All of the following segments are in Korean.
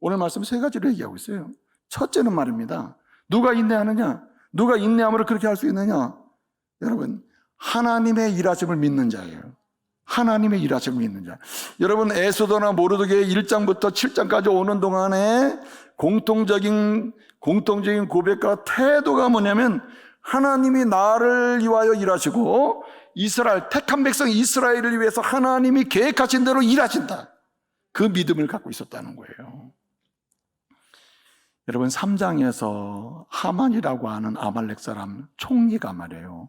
오늘 말씀 세 가지로 얘기하고 있어요. 첫째는 말입니다. 누가 인내하느냐? 누가 인내함으로 그렇게 할 수 있느냐? 여러분, 하나님의 일하심을 믿는 자예요. 하나님의 일하심을 믿는 자. 여러분, 에스더나 모르드게의 1장부터 7장까지 오는 동안에 공통적인 고백과 태도가 뭐냐면, 하나님이 나를 위하여 일하시고 이스라엘, 택한 백성 이스라엘을 위해서 하나님이 계획하신 대로 일하신다. 그 믿음을 갖고 있었다는 거예요. 여러분, 3장에서 하만이라고 하는 아말렉 사람 총리가 말이에요,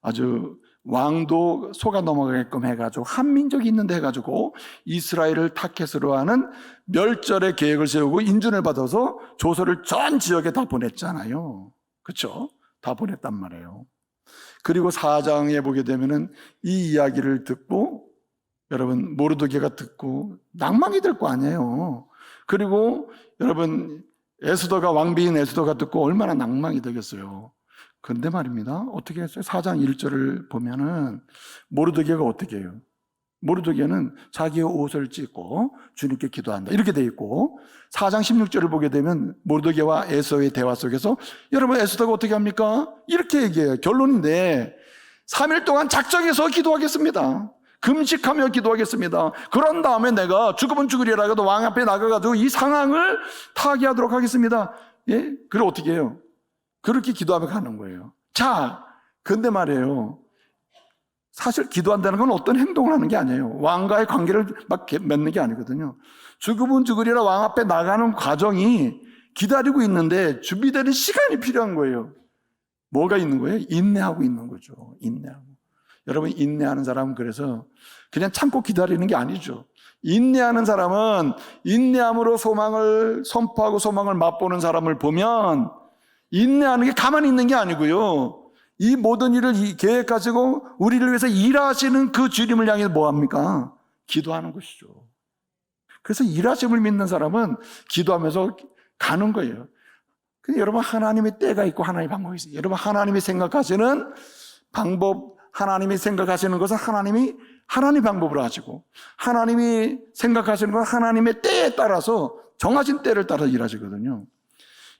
아주 왕도 속아 넘어가게끔 해가지고 한민족이 있는데 해가지고 이스라엘을 타켓으로 하는 멸절의 계획을 세우고 인준을 받아서 조서를 전 지역에 다 보냈잖아요. 그렇죠? 다 보냈단 말이에요. 그리고 4장에 보게 되면은 이 이야기를 듣고 여러분 모르드게가 듣고 낭망이 될 거 아니에요. 그리고 여러분 에스더가, 왕비인 에스더가 듣고 얼마나 낭망이 되겠어요. 그런데 말입니다, 어떻게 했어요? 4장 1절을 보면은 모르드게가 어떻게 해요? 모르드게는 자기의 옷을 찢고 주님께 기도한다 이렇게 돼 있고, 4장 16절을 보게 되면 모르드게와 에스더의 대화 속에서 여러분 에스더가 어떻게 합니까? 이렇게 얘기해요. 결론인데 3일 동안 작정해서 기도하겠습니다. 금식하며 기도하겠습니다. 그런 다음에 내가 죽으면 죽으리라 해도 왕 앞에 나가가지고 이 상황을 타개하도록 하겠습니다. 예? 그리고 어떻게 해요? 그렇게 기도하며 가는 거예요. 자, 근데 말이에요, 사실 기도한다는 건 어떤 행동을 하는 게 아니에요. 왕과의 관계를 막 맺는 게 아니거든요. 죽으면 죽으리라 왕 앞에 나가는 과정이 기다리고 있는데 준비되는 시간이 필요한 거예요. 뭐가 있는 거예요? 인내하고 있는 거죠. 인내하고. 여러분, 인내하는 사람은 그래서 그냥 참고 기다리는 게 아니죠. 인내하는 사람은 인내함으로 소망을 선포하고 소망을 맛보는 사람을 보면 인내하는 게 가만히 있는 게 아니고요, 이 모든 일을 계획하시고 우리를 위해서 일하시는 그 주님을 향해 뭐합니까? 기도하는 것이죠. 그래서 일하심을 믿는 사람은 기도하면서 가는 거예요. 근데 여러분, 하나님의 때가 있고 하나님의 방법이 있어요. 여러분, 하나님이 생각하시는 방법, 하나님이 생각하시는 것은 하나님 방법으로 하시고, 하나님이 생각하시는 건 하나님의 때에 따라서 정하신 때를 따라 일하시거든요.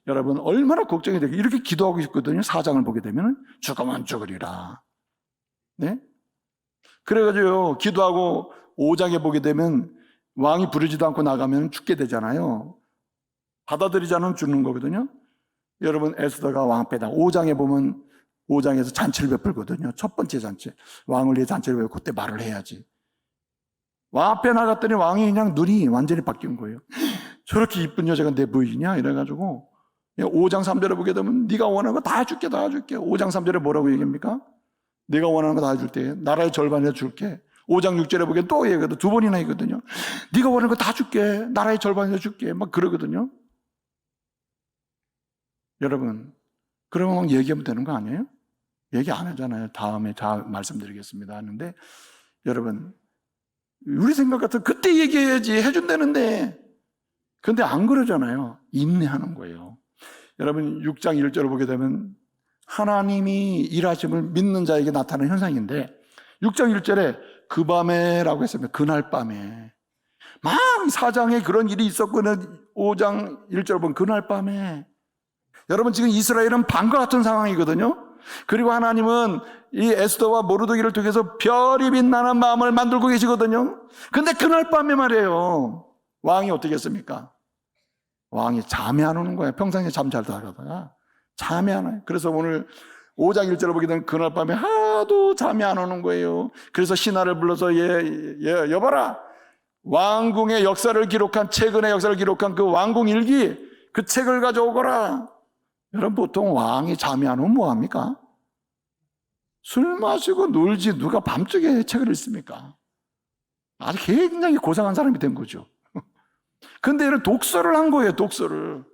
여러분, 얼마나 걱정이 되게 이렇게 기도하고 있거든요. 4장을 보게 되면 죽으면 죽으리라. 네? 그래가지고 기도하고 5장에 보게 되면 왕이 부르지도 않고 나가면 죽게 되잖아요. 받아들이지 않으면 죽는 거거든요. 여러분, 에스더가 왕 앞에 5장에 보면 5장에서 잔치를 베풀거든요. 첫 번째 잔치. 왕을 위해 잔치를 베풀고 그때 말을 해야지. 왕 앞에 나갔더니 왕이 그냥 눈이 완전히 바뀐 거예요. 저렇게 이쁜 여자가 내 보이냐? 이래가지고 5장 3절에 보게 되면 네가 원하는 거 다 해줄게, 다 해줄게. 5장 3절에 뭐라고 얘기합니까? 네가 원하는 거 다 해줄게. 나라의 절반 해줄게. 5장 6절에 보게 또 얘기하거든. 두 번이나 있거든요. 네가 원하는 거 다 줄게. 나라의 절반 해줄게. 막 그러거든요. 여러분, 그러면 막 얘기하면 되는 거 아니에요? 얘기 안 하잖아요. 다음에 말씀드리겠습니다 하는데, 여러분, 우리 생각 같은 그때 얘기해야지, 해준다는데. 근데 안 그러잖아요. 인내하는 거예요. 여러분, 6장 1절을 보게 되면 하나님이 일하심을 믿는 자에게 나타나는 현상인데, 6장 1절에 그 밤에라고 했습니다. 그날 밤에. 막 4장에 그런 일이 있었거든요. 5장 1절을 보면 그날 밤에. 여러분, 지금 이스라엘은 밤과 같은 상황이거든요. 그리고 하나님은 이 에스더와 모르드게를 통해서 별이 빛나는 마음을 만들고 계시거든요. 근데 그날 밤에 말이에요, 왕이 어떻게 했습니까? 왕이 잠이 안 오는 거예요. 평상시에 잠 잘 자다가 잠이 안 와요. 그래서 오늘 5장 1절을 보게 되면 그날 밤에 하도 잠이 안 오는 거예요. 그래서 신하를 불러서 여봐라, 왕궁의 역사를 기록한, 최근의 역사를 기록한 그 왕궁 일기, 그 책을 가져오거라. 여러분, 보통 왕이 잠이 안 오면 뭐합니까? 술 마시고 놀지, 누가 밤중에 책을 읽습니까? 아주 굉장히 고상한 사람이 된 거죠. 근데 이런 독서를 한 거예요. 독서를.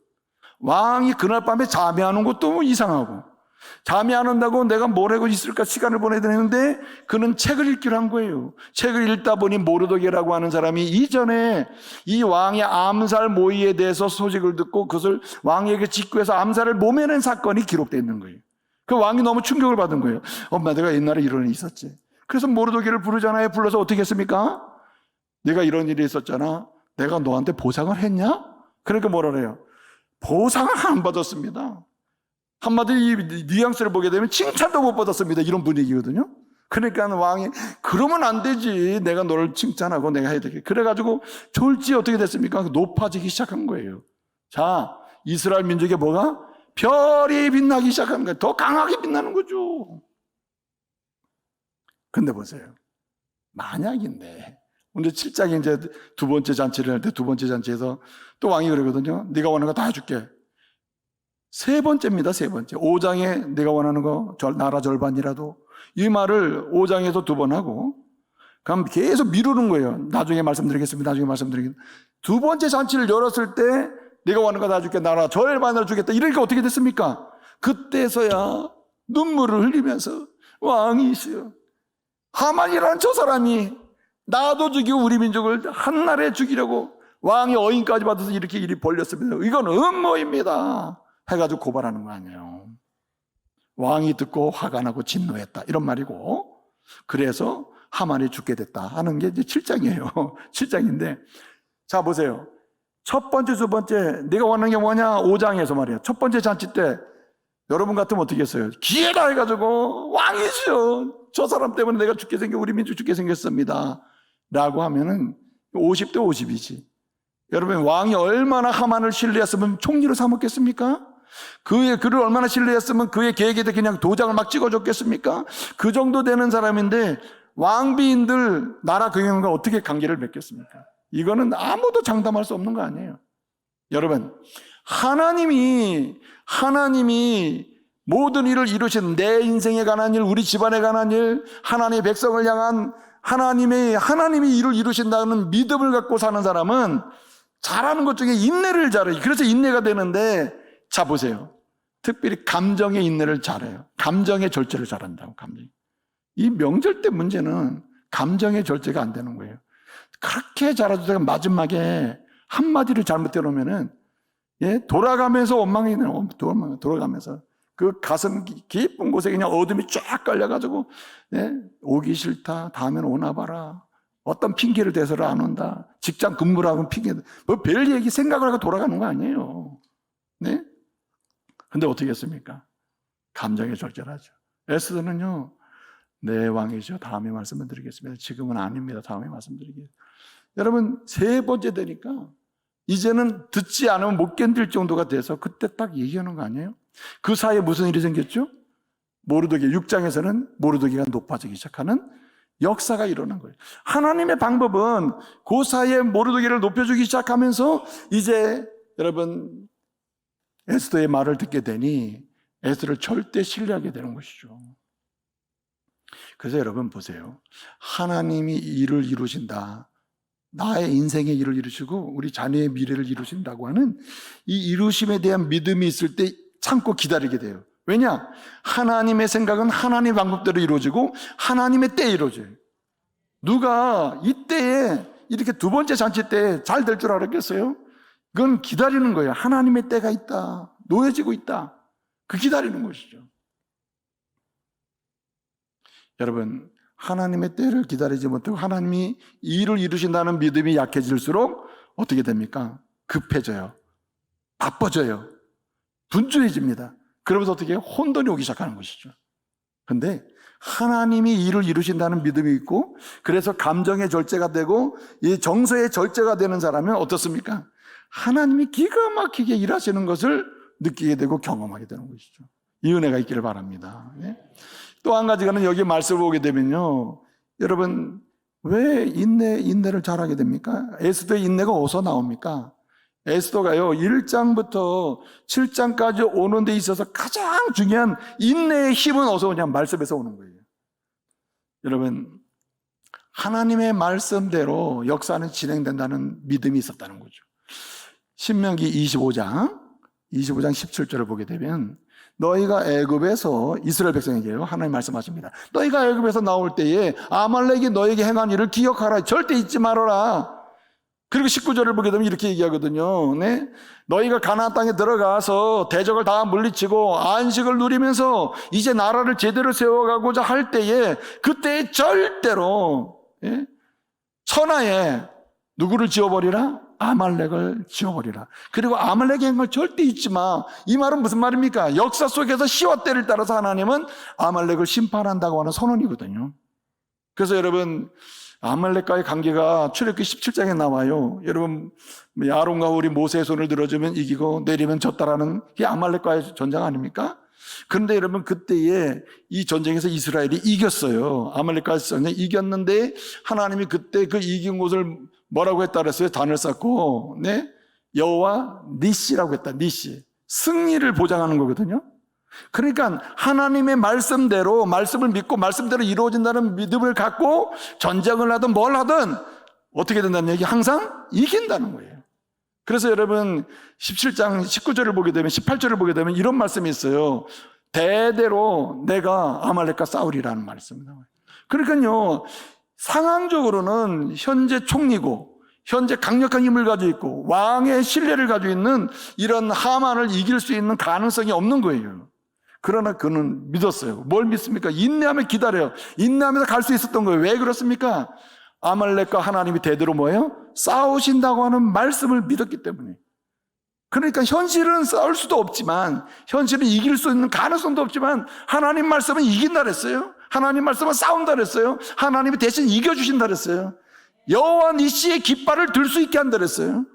왕이 그날 밤에 잠이 안 온 것도 이상하고, 잠이 안 온다고 내가 뭘 하고 있을까 시간을 보내야 되는데 그는 책을 읽기로 한 거예요. 책을 읽다 보니 모르드게라고 하는 사람이 이전에 이 왕의 암살 모의에 대해서 소식을 듣고 그것을 왕에게 직구해서 암살을 모면한 사건이 기록되어 있는 거예요. 그 왕이 너무 충격을 받은 거예요. 엄마, 내가 옛날에 이런 일이 있었지. 그래서 모르드게를 부르잖아요. 불러서 어떻게 했습니까? 내가 이런 일이 있었잖아. 내가 너한테 보상을 했냐? 그러니까 뭐라 그래요? 보상을 안 받았습니다. 한마디로 이 뉘앙스를 보게 되면 칭찬도 못 받았습니다. 이런 분위기거든요. 그러니까 왕이 그러면 안 되지. 내가 너를 칭찬하고 내가 해야 되겠. 그래가지고 졸지 어떻게 됐습니까? 높아지기 시작한 거예요. 자, 이스라엘 민족의 뭐가? 별이 빛나기 시작하는 거예요. 더 강하게 빛나는 거죠. 근데 보세요. 만약인데 오늘 7장에 이제 두 번째 잔치를 할 때 두 번째 잔치에서 또 왕이 그러거든요. 네가 원하는 거 다 해줄게. 세 번째입니다. 세 번째. 5장에 네가 원하는 거 나라 절반이라도, 이 말을 5장에서 두 번 하고 그럼 계속 미루는 거예요. 나중에 말씀드리겠습니다. 나중에 말씀드리겠습니다. 두 번째 잔치를 열었을 때 네가 원하는 거 다 줄게. 나라 절반을 주겠다. 이러니까 어떻게 됐습니까? 그때서야 눈물을 흘리면서 왕이시여, 하만이라는 저 사람이 나도 죽이고 우리 민족을 한날에 죽이려고 왕이 어인까지 받아서 이렇게 일이 벌렸습니다. 이건 음모입니다 해가지고 고발하는 거 아니에요. 왕이 듣고 화가 나고 진노했다 이런 말이고, 그래서 하만이 죽게 됐다 하는 게 이제 7장이에요 7장인데 자 보세요. 첫 번째 두 번째 네가 원하는 게 뭐냐? 5장에서 말이에요. 첫 번째 잔치 때 여러분 같으면 어떻게 했어요? 기회다 해가지고 왕이시여, 저 사람 때문에 내가 죽게 생겨 우리 민족 죽게 생겼습니다 라고 하면은 50대 50이지. 여러분, 왕이 얼마나 하만을 신뢰했으면 총리로 삼았겠습니까? 그를 얼마나 신뢰했으면 그의 계획에다 그냥 도장을 막 찍어줬겠습니까? 그 정도 되는 사람인데 왕비인들 나라 경영과 어떻게 관계를 맺겠습니까? 이거는 아무도 장담할 수 없는 거 아니에요. 여러분, 하나님이 모든 일을 이루신, 내 인생에 관한 일, 우리 집안에 관한 일, 하나님의 백성을 향한 하나님이 일을 이루신다는 믿음을 갖고 사는 사람은 잘하는 것 중에 인내를 잘해요. 그래서 인내가 되는데, 자 보세요. 특별히 감정의 인내를 잘해요. 감정의 절제를 잘한다고. 이 명절 때 문제는 감정의 절제가 안 되는 거예요. 그렇게 잘해도 마지막에 한마디를 잘못해 놓으면은, 돌아가면서 원망이 되는, 돌아가면서 그 가슴 깊은 곳에 그냥 어둠이 쫙 깔려가지고, 오기 싫다, 다음엔 오나 봐라, 어떤 핑계를 대서를 안 온다, 직장 근무라고 핑계, 뭐 별 얘기 생각을 하고 돌아가는 거 아니에요. 네? 근데 어떻게 했습니까? 감정에 절제하죠. 에스더는요, 네 왕이죠. 다음에 말씀을 드리겠습니다. 지금은 아닙니다. 다음에 말씀드리겠습니다. 여러분, 세 번째 되니까 이제는 듣지 않으면 못 견딜 정도가 돼서 그때 딱 얘기하는 거 아니에요? 그 사이에 무슨 일이 생겼죠? 모르드게, 6장에서는 모르드게가 높아지기 시작하는 역사가 일어난 거예요. 하나님의 방법은 그 사이에 모르드게를 높여주기 시작하면서 이제 여러분 에스더의 말을 듣게 되니 에스더를 절대 신뢰하게 되는 것이죠. 그래서 여러분 보세요. 하나님이 일을 이루신다, 나의 인생의 일을 이루시고 우리 자녀의 미래를 이루신다고 하는 이 이루심에 대한 믿음이 있을 때 참고 기다리게 돼요. 왜냐? 하나님의 생각은 하나님의 방법대로 이루어지고 하나님의 때에 이루어져요. 누가 이때에 이렇게 두 번째 잔치 때 잘 될 줄 알았겠어요? 그건 기다리는 거예요. 하나님의 때가 있다, 놓여지고 있다, 그 기다리는 것이죠. 여러분, 하나님의 때를 기다리지 못하고 하나님이 일을 이루신다는 믿음이 약해질수록 어떻게 됩니까? 급해져요, 바빠져요, 분주해집니다. 그러면서 어떻게 해요? 혼돈이 오기 시작하는 것이죠. 그런데 하나님이 일을 이루신다는 믿음이 있고, 그래서 감정의 절제가 되고 이 정서의 절제가 되는 사람은 어떻습니까? 하나님이 기가 막히게 일하시는 것을 느끼게 되고 경험하게 되는 것이죠. 이 은혜가 있기를 바랍니다. 또 한 가지가는 여기 말씀을 보게 되면요, 여러분, 왜 인내를 잘하게 됩니까? 에스더의 인내가 어디서 나옵니까? 에스더가요, 1장부터 7장까지 오는 데 있어서 가장 중요한 인내의 힘은 어디서 오냐? 말씀에서 오는 거예요. 여러분, 하나님의 말씀대로 역사는 진행된다는 믿음이 있었다는 거죠. 신명기 25장 17절을 보게 되면, 너희가 애굽에서, 이스라엘 백성에게요, 하나님 말씀하십니다. 너희가 애굽에서 나올 때에 아말렉이 너에게 행한 일을 기억하라. 절대 잊지 말아라. 그리고 19절을 보게 되면 이렇게 얘기하거든요. 너희가 가나안 땅에 들어가서 대적을 다 물리치고 안식을 누리면서 이제 나라를 제대로 세워가고자 할 때에, 그때에 절대로 천하에 누구를 지어버리라? 아말렉을 지워버리라. 그리고 아말렉의 행을 절대 잊지 마. 이 말은 무슨 말입니까? 역사 속에서 시와 때를 따라서 하나님은 아말렉을 심판한다고 하는 선언이거든요. 그래서 여러분, 아말렉과의 관계가 출애굽기 17장에 나와요. 여러분, 아론과 우리 모세의 손을 들어주면 이기고 내리면 졌다라는 게 아말렉과의 전쟁 아닙니까? 그런데 여러분, 그때에 이 전쟁에서 이스라엘이 이겼어요. 아말렉과의 전쟁 이겼는데 하나님이 그때 그 이긴 곳을 뭐라고 했다 그랬어요? 단을 쌓고, 네? 여호와 니시라고 했다. 니시. 승리를 보장하는 거거든요. 그러니까 하나님의 말씀대로, 말씀을 믿고 말씀대로 이루어진다는 믿음을 갖고 전쟁을 하든 뭘 하든 어떻게 된다는 얘기? 항상 이긴다는 거예요. 그래서 여러분 17장 19절을 보게 되면, 18절을 보게 되면 이런 말씀이 있어요. 대대로 내가 아말렉과 싸우리라는 말씀이 나와요. 그러니까요, 상황적으로는 현재 총리고 현재 강력한 힘을 가지고 있고 왕의 신뢰를 가지고 있는 이런 하만을 이길 수 있는 가능성이 없는 거예요. 그러나 그는 믿었어요. 뭘 믿습니까? 인내하며 기다려요. 인내하면서 갈 수 있었던 거예요. 왜 그렇습니까? 아말렉과 하나님이 대대로 뭐예요? 싸우신다고 하는 말씀을 믿었기 때문에. 그러니까 현실은 싸울 수도 없지만, 현실은 이길 수 있는 가능성도 없지만 하나님 말씀은 이긴다 그랬어요. 하나님 말씀은 싸운다 그랬어요. 하나님이 대신 이겨주신다 그랬어요. 여호와 니시의 깃발을 들 수 있게 한다 그랬어요.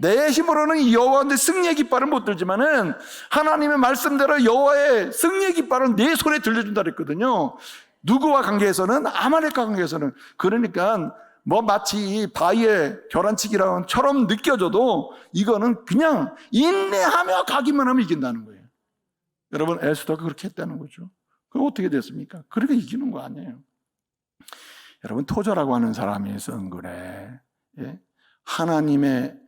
내 힘으로는 여호와의 승리의 깃발을 못 들지만은 하나님의 말씀대로 여호와의 승리의 깃발은 내 손에 들려준다 그랬거든요. 누구와 관계에서는? 아말렉과 관계에서는. 그러니까 뭐 마치 바위의 계란치기처럼 느껴져도 이거는 그냥 인내하며 가기만 하면 이긴다는 거예요. 여러분, 에스더가 그렇게 했다는 거죠. 그럼 어떻게 됐습니까? 그러니까 이기는 거 아니에요. 여러분, 토저라고 하는 사람이 쓴 글에, 예? 하나님의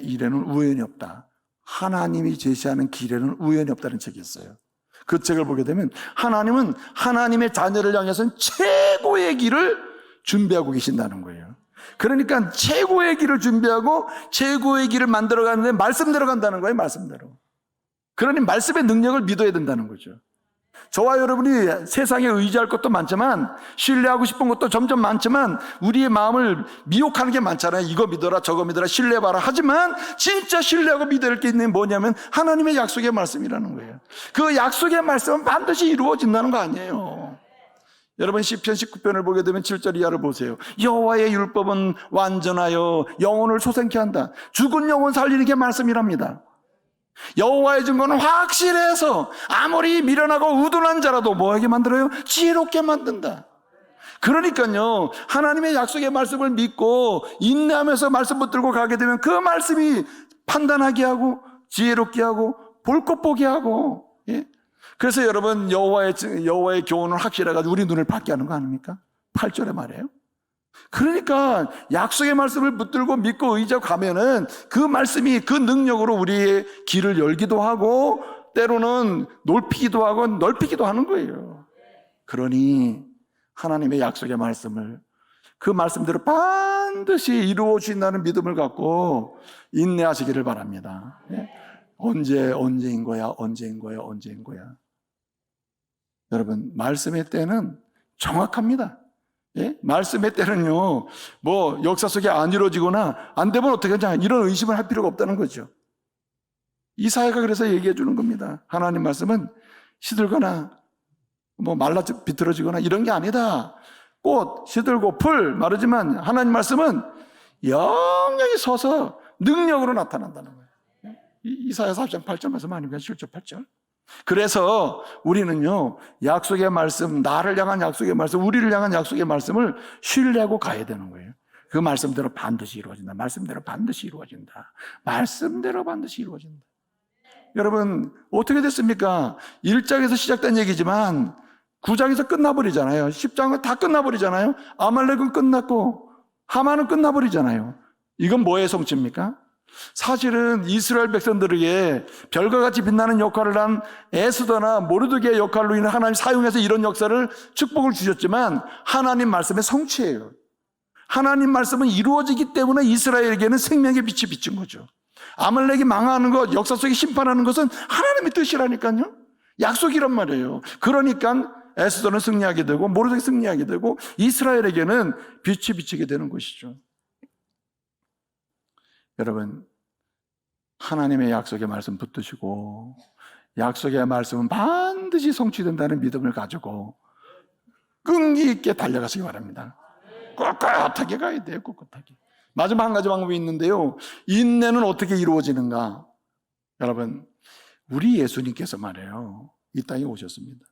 일에는 우연이 없다. 하나님이 제시하는 길에는 우연이 없다는 책이 있어요. 그 책을 보게 되면 하나님은 하나님의 자녀를 향해서는 최고의 길을 준비하고 계신다는 거예요. 그러니까 최고의 길을 준비하고 최고의 길을 만들어가는데 말씀대로 간다는 거예요. 말씀대로. 그러니 말씀의 능력을 믿어야 된다는 거죠. 저와 여러분이 세상에 의지할 것도 많지만, 신뢰하고 싶은 것도 점점 많지만, 우리의 마음을 미혹하는 게 많잖아요. 이거 믿어라, 저거 믿어라, 신뢰해봐라. 하지만 진짜 신뢰하고 믿어야 할 게 있는 게 뭐냐면 하나님의 약속의 말씀이라는 거예요. 그 약속의 말씀은 반드시 이루어진다는 거 아니에요. 여러분, 시편 19편을 보게 되면 7절 이하를 보세요. 여호와의 율법은 완전하여 영혼을 소생케 한다. 죽은 영혼 살리는 게 말씀이랍니다. 여호와의 증거는 확실해서 아무리 미련하고 우둔한 자라도 뭐하게 만들어요? 지혜롭게 만든다. 그러니까요, 하나님의 약속의 말씀을 믿고 인내하면서 말씀 붙들고 가게 되면 그 말씀이 판단하게 하고 지혜롭게 하고 볼 것 보게 하고, 예? 그래서 여러분, 여호와의 교훈은 확실해가지고 우리 눈을 밝게 하는 거 아닙니까? 8절에 말이에요. 그러니까 약속의 말씀을 붙들고 믿고 의지하고 가면은 그 말씀이 그 능력으로 우리의 길을 열기도 하고 때로는 높이기도 하고 넓히기도 하는 거예요. 그러니 하나님의 약속의 말씀을, 그 말씀대로 반드시 이루어 주신다는 믿음을 갖고 인내하시기를 바랍니다. 언제인 거야? 여러분, 말씀의 때는 정확합니다. 예? 말씀의 때는요, 뭐 역사 속에 안 이루어지거나 안 되면 어떻게 하냐, 이런 의심을 할 필요가 없다는 거죠. 이사야가 그래서 얘기해 주는 겁니다. 하나님 말씀은 시들거나 뭐 말라 비틀어지거나 이런 게 아니다. 꽃 시들고 풀 마르지만 하나님 말씀은 영영히 서서 능력으로 나타난다는 거예요. 이사야 4장 8절 말씀 아닙니까? 7절 8절. 그래서 우리는요, 약속의 말씀, 나를 향한 약속의 말씀, 우리를 향한 약속의 말씀을 신뢰하고 가야 되는 거예요. 그 말씀대로 반드시 이루어진다. 말씀대로 반드시 이루어진다. 말씀대로 반드시 이루어진다. 여러분, 어떻게 됐습니까? 1장에서 시작된 얘기지만 9장에서 끝나버리잖아요. 10장은 다 끝나버리잖아요. 아말렉은 끝났고 하만은 끝나버리잖아요. 이건 뭐의 성취입니까? 사실은 이스라엘 백성들에게 별과 같이 빛나는 역할을 한 에스더나 모르드게의 역할로 인해 하나님 사용해서 이런 역사를, 축복을 주셨지만 하나님 말씀의 성취예요. 하나님 말씀은 이루어지기 때문에 이스라엘에게는 생명의 빛이 비친 거죠. 아말렉이 망하는 것, 역사 속에 심판하는 것은 하나님의 뜻이라니까요. 약속이란 말이에요. 그러니까 에스더는 승리하게 되고 모르드게 승리하게 되고 이스라엘에게는 빛이 비치게 되는 것이죠. 여러분, 하나님의 약속의 말씀 붙드시고 약속의 말씀은 반드시 성취된다는 믿음을 가지고 끈기 있게 달려가시기 바랍니다. 꿋꿋하게 가야 돼요. 꿋꿋하게. 마지막 한 가지 방법이 있는데요, 인내는 어떻게 이루어지는가? 여러분, 우리 예수님께서 말해요, 이 땅에 오셨습니다.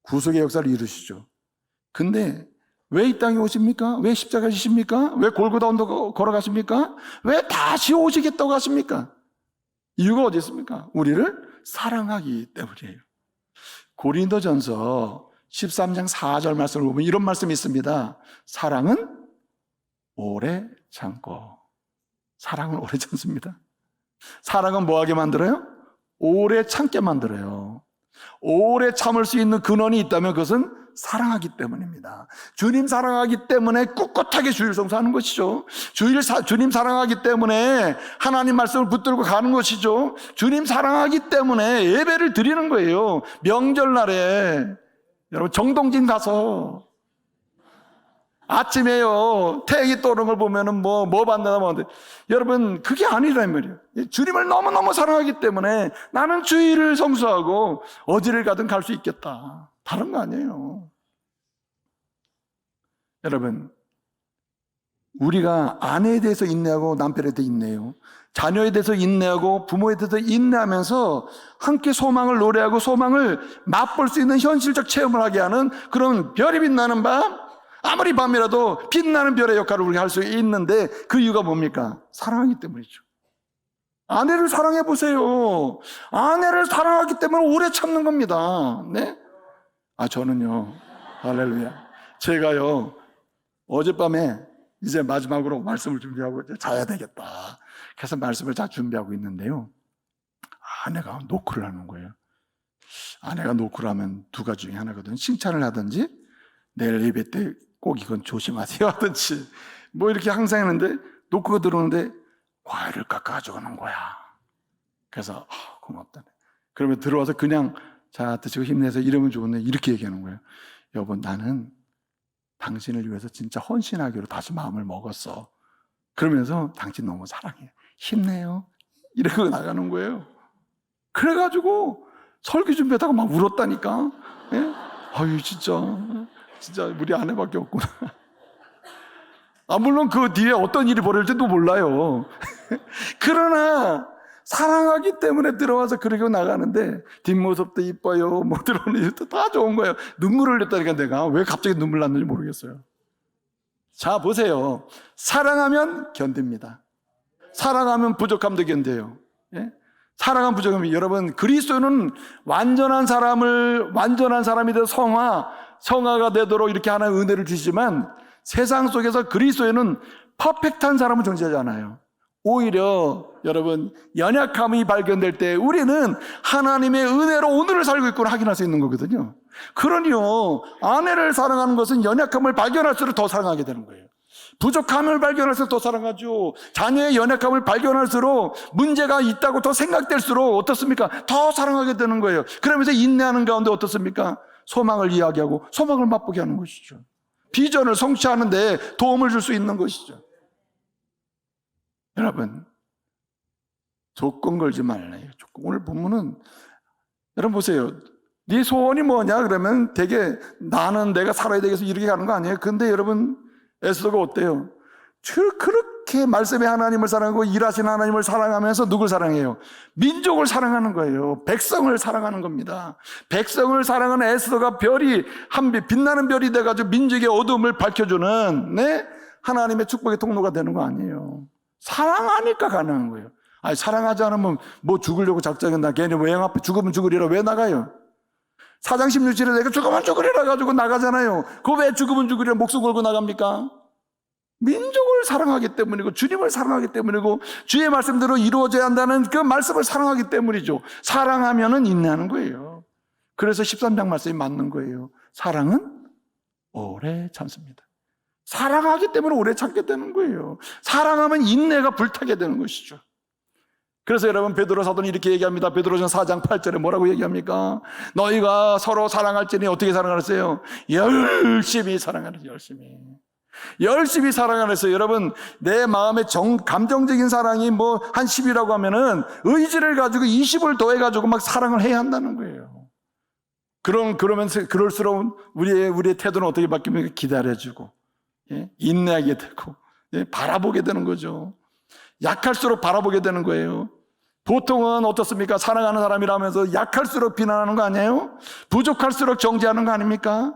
구속의 역사를 이루시죠. 근데 왜 이 땅에 오십니까? 왜 십자가 지십니까? 왜 골고다 언덕 걸어가십니까? 왜 다시 오시겠다고 하십니까? 이유가 어디 있습니까? 우리를 사랑하기 때문이에요. 고린도전서 13장 4절 말씀을 보면 이런 말씀이 있습니다. 사랑은 오래 참고. 사랑은 오래 참습니다. 사랑은 뭐하게 만들어요? 오래 참게 만들어요. 오래 참을 수 있는 근원이 있다면 그것은 사랑하기 때문입니다. 주님 사랑하기 때문에 꿋꿋하게 주일 성수하는 것이죠. 주님 사랑하기 때문에 하나님 말씀을 붙들고 가는 것이죠. 주님 사랑하기 때문에 예배를 드리는 거예요. 명절날에 여러분 정동진 가서 아침에요 태양이 떠오르는 걸 보면은 뭐 받는다 하는데, 여러분 그게 아니란 말이에요. 주님을 너무너무 사랑하기 때문에 나는 주일을 성수하고 어디를 가든 갈 수 있겠다. 다른 거 아니에요. 여러분, 우리가 아내에 대해서 인내하고 남편에 대해서 인내해요. 자녀에 대해서 인내하고 부모에 대해서 인내하면서 함께 소망을 노래하고 소망을 맛볼 수 있는 현실적 체험을 하게 하는 그런 별이 빛나는 밤, 아무리 밤이라도 빛나는 별의 역할을 우리가 할 수 있는데 그 이유가 뭡니까? 사랑하기 때문이죠. 아내를 사랑해 보세요. 아내를 사랑하기 때문에 오래 참는 겁니다. 네? 저는요, 할렐루야, 제가요 어젯밤에 이제 마지막으로 말씀을 준비하고 이제 자야 되겠다. 그래서 말씀을 다 준비하고 있는데요, 아내가 노크를 하는 거예요. 아내가 노크를 하면 두 가지 중에 하나거든. 칭찬을 하든지 내일 예배 때 꼭 이건 조심하세요 하든지 뭐 이렇게 항상 했는데, 노크가 들어오는데 과일을 깎아 가져가는 거야. 그래서 고맙다네. 그러면 들어와서 그냥 자 드시고 힘내서 이러면 좋은데 이렇게 얘기하는 거예요. 여보, 나는 당신을 위해서 진짜 헌신하기로 다시 마음을 먹었어. 그러면서 당신 너무 사랑해. 힘내요. 이러고 나가는 거예요. 그래가지고 설교 준비하다가 막 울었다니까. 예? 아유 진짜 우리 아내밖에 없구나. 물론 그 뒤에 어떤 일이 벌어질지도 몰라요. 그러나 사랑하기 때문에 들어와서 그러고 나가는데 뒷모습도 이뻐요, 뭐 들어오는 일도 다 좋은 거예요. 눈물을 흘렸다니까 내가 왜 갑자기 눈물 났는지 모르겠어요. 자 보세요, 사랑하면 견딥니다. 사랑하면 부족함도 견뎌요. 예? 사랑하면 부족함이, 여러분 그리스도는 완전한 사람이 되어 성화가 되도록 이렇게 하나의 은혜를 주시지만 세상 속에서 그리스도에는 퍼펙트한 사람은 존재하지 않아요. 오히려 여러분 연약함이 발견될 때 우리는 하나님의 은혜로 오늘을 살고 있구나 확인할 수 있는 거거든요. 그러니요, 아내를 사랑하는 것은 연약함을 발견할수록 더 사랑하게 되는 거예요. 부족함을 발견할수록 더 사랑하죠. 자녀의 연약함을 발견할수록 문제가 있다고 더 생각될수록 어떻습니까? 더 사랑하게 되는 거예요. 그러면서 인내하는 가운데 어떻습니까? 소망을 이야기하고 소망을 맛보게 하는 것이죠. 비전을 성취하는 데 도움을 줄 수 있는 것이죠. 여러분, 조건 걸지 말래요. 오늘 본문은, 여러분 보세요. 네 소원이 뭐냐 그러면 되게 나는 내가 살아야 되겠어 이렇게 가는 거 아니에요. 근데 여러분 에스더가 어때요? 그렇게 말씀의 하나님을 사랑하고 일하시는 하나님을 사랑하면서 누굴 사랑해요? 민족을 사랑하는 거예요. 백성을 사랑하는 겁니다. 백성을 사랑하는 에스더가 별이 빛나는 별이 돼가지고 민족의 어둠을 밝혀주는 하나님의 축복의 통로가 되는 거 아니에요. 사랑하니까 가능한 거예요. 사랑하지 않으면 뭐 죽으려고 작정했나? 걔네 외양 앞에 죽으면 죽으리라 왜 나가요? 4장 16절에 내가 죽으면 죽으리라 가지고 나가잖아요. 그거 왜 죽으면 죽으리라 목숨 걸고 나갑니까? 민족을 사랑하기 때문이고 주님을 사랑하기 때문이고 주의 말씀대로 이루어져야 한다는 그 말씀을 사랑하기 때문이죠. 사랑하면은 인내하는 거예요. 그래서 13장 말씀이 맞는 거예요. 사랑은 오래 참습니다. 사랑하기 때문에 오래 참게 되는 거예요. 사랑하면 인내가 불타게 되는 것이죠. 그래서 여러분 베드로 사도는 이렇게 얘기합니다. 베드로전 4장 8절에 뭐라고 얘기합니까? 너희가 서로 사랑할지니 어떻게 사랑하세요? 열심히 사랑하는, 열심히. 열심히 사랑 안에서 여러분 내 마음의 감정적인 사랑이 뭐 한 10이라고 하면은 의지를 가지고 20을 더해가지고 막 사랑을 해야 한다는 거예요. 그러면서 그럴수록 우리의 태도는 어떻게 바뀌면 기다려주고, 예? 인내하게 되고, 예? 바라보게 되는 거죠. 약할수록 바라보게 되는 거예요. 보통은 어떻습니까? 사랑하는 사람이라면서 약할수록 비난하는 거 아니에요? 부족할수록 정죄하는 거 아닙니까?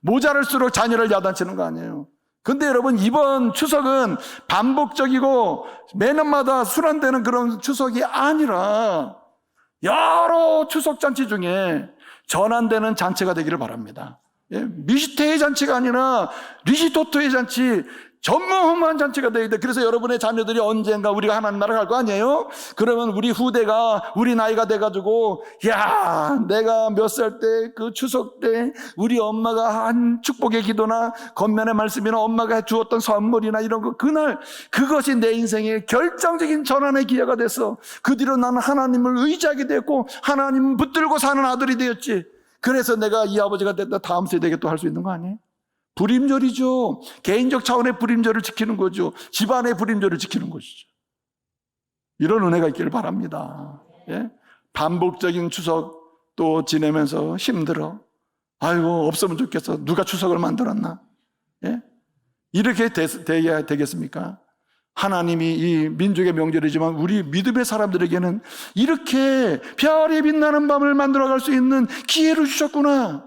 모자랄수록 자녀를 야단치는 거 아니에요? 근데 여러분 이번 추석은 반복적이고 매년마다 순환되는 그런 추석이 아니라 여러 추석 잔치 중에 전환되는 잔치가 되기를 바랍니다. 예? 미시테의 잔치가 아니라 리시토토의 잔치, 전무후무한 잔치가 되어야 돼. 그래서 여러분의 자녀들이 언젠가 우리가 하나님 나라 갈 거 아니에요? 그러면 우리 후대가 우리 나이가 돼가지고 야 내가 몇 살 때 그 추석 때 우리 엄마가 한 축복의 기도나 겉면의 말씀이나 엄마가 주었던 선물이나 이런 거 그날 그것이 내 인생의 결정적인 전환의 기회가 돼서 그 뒤로 나는 하나님을 의지하게 됐고 하나님 붙들고 사는 아들이 되었지. 그래서 내가 이 아버지가 됐다 다음 세대에게 또 할 수 있는 거 아니에요? 불임절이죠. 개인적 차원의 불임절을 지키는 거죠. 집안의 불임절을 지키는 것이죠. 이런 은혜가 있기를 바랍니다. 예? 반복적인 추석 또 지내면서 힘들어. 아이고 없으면 좋겠어. 누가 추석을 만들었나? 예? 이렇게 돼야 되겠습니까? 하나님이 이 민족의 명절이지만 우리 믿음의 사람들에게는 이렇게 별이 빛나는 밤을 만들어갈 수 있는 기회를 주셨구나.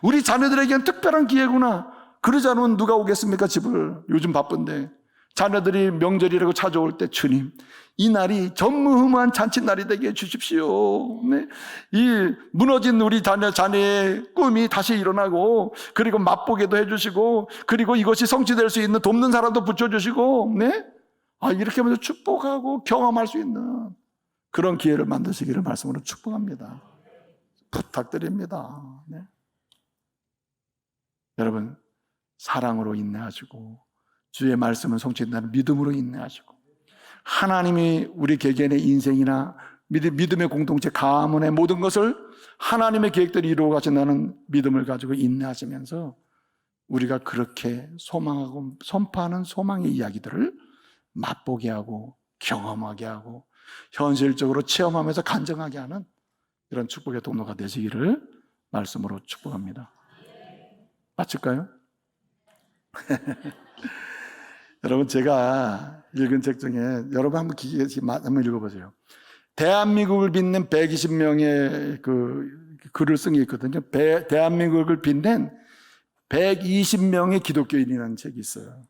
우리 자녀들에게는 특별한 기회구나. 그러지 않으면 누가 오겠습니까? 집을. 요즘 바쁜데 자녀들이 명절이라고 찾아올 때 주님 이 날이 전무후무한 잔칫날이 되게 해주십시오. 네. 이 무너진 우리 자녀의 꿈이 다시 일어나고 그리고 맛보게도 해주시고 그리고 이것이 성취될 수 있는 돕는 사람도 붙여주시고 네? 이렇게 하면서 축복하고 경험할 수 있는 그런 기회를 만드시기를 말씀으로 축복합니다. 부탁드립니다. 네. 여러분 사랑으로 인내하시고 주의 말씀은 성취된다는 믿음으로 인내하시고 하나님이 우리 개개인의 인생이나 믿음의 공동체 가문의 모든 것을 하나님의 계획대로 이루어 가신다는 믿음을 가지고 인내하시면서 우리가 그렇게 소망하고 선포하는 소망의 이야기들을 맛보게 하고 경험하게 하고 현실적으로 체험하면서 간증하게 하는 이런 축복의 통로가 되시기를 말씀으로 축복합니다. 마칠까요? 여러분 제가 읽은 책 중에 여러분 한번 읽어보세요. 대한민국을 빛낸 120명의 글을 쓴 게 있거든요. 대한민국을 빛낸 120명의 기독교인이라는 책이 있어요.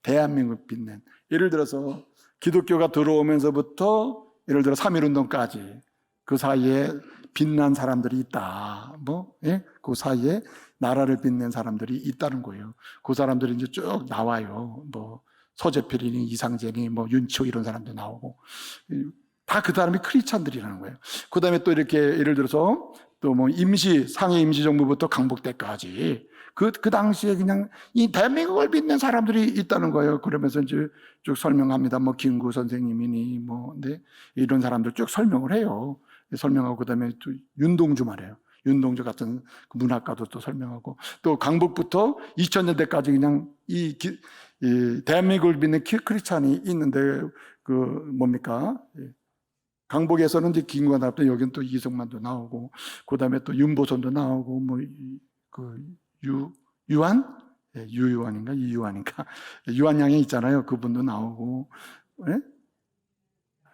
대한민국을 빛낸. 예를 들어서 기독교가 들어오면서부터 예를 들어 3.1운동까지 그 사이에 빛난 사람들이 있다. 그 사이에 나라를 빛낸 사람들이 있다는 거예요. 그 사람들이 이제 쭉 나와요. 서재필이니 이상재니 윤치호 이런 사람도 나오고 다 그 사람이 크리스찬들이라는 거예요. 그 다음에 또 이렇게 예를 들어서 또 상해 임시정부부터 강복대까지 그 당시에 그냥 이 대한민국을 빛낸 사람들이 있다는 거예요. 그러면서 이제 쭉 설명합니다. 김구 선생님이니 네, 이런 사람들 쭉 설명을 해요. 설명하고 그다음에 또 윤동주 말이에요. 윤동주 같은 문학가도 또 설명하고 또 강북부터 2000년대까지 그냥 이 대한민국을 믿는 크리스찬이 있는데 강북에서는 이제 김구가 나왔던 여기는 또 이승만도 나오고 그다음에 또 윤보선도 나오고 유한? 유유한인가? 이유한인가? 유한양이 있잖아요. 그분도 나오고 네?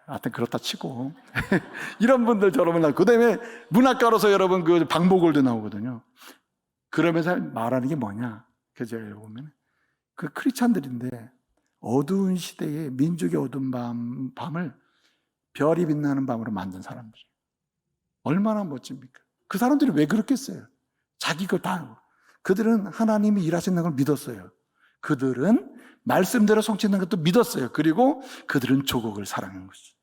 하여튼 그렇다 치고 이런 분들 저러면 나오고 그다음에 문학가로서 여러분 방보골도 나오거든요. 그러면서 말하는 게 뭐냐? 제가 보면 그 크리스찬들인데 어두운 시대에 민족의 어두운 밤을 별이 빛나는 밤으로 만든 사람들. 얼마나 멋집니까? 그 사람들이 왜 그렇겠어요? 자기 걸 다 알고. 그들은 하나님이 일하시는 걸 믿었어요. 그들은 말씀대로 성취하는 것도 믿었어요. 그리고 그들은 조국을 사랑한 것이죠.